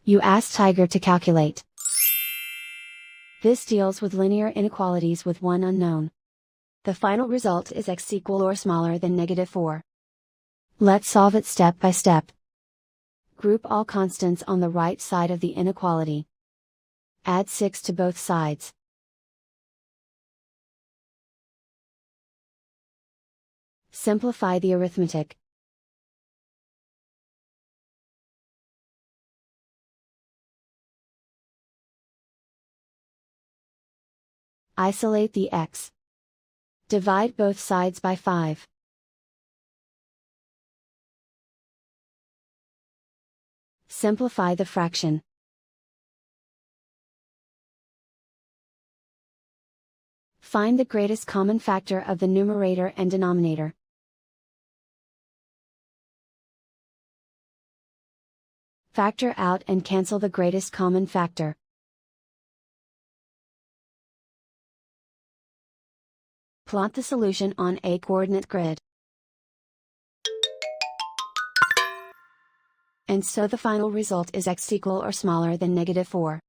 You ask Tiger to calculate. This deals with linear inequalities with one unknown. The final result is x equal or smaller than -4. Let's solve it step by step. Group all constants on the right side of the inequality. Add 6 to both sides. Simplify the arithmetic. Isolate the x. Divide both sides by 5. Simplify the fraction. Find the greatest common factor of the numerator and denominator. Factor out and cancel the greatest common factor. Plot the solution on a coordinate grid. And so the final result is x equal or smaller than -4.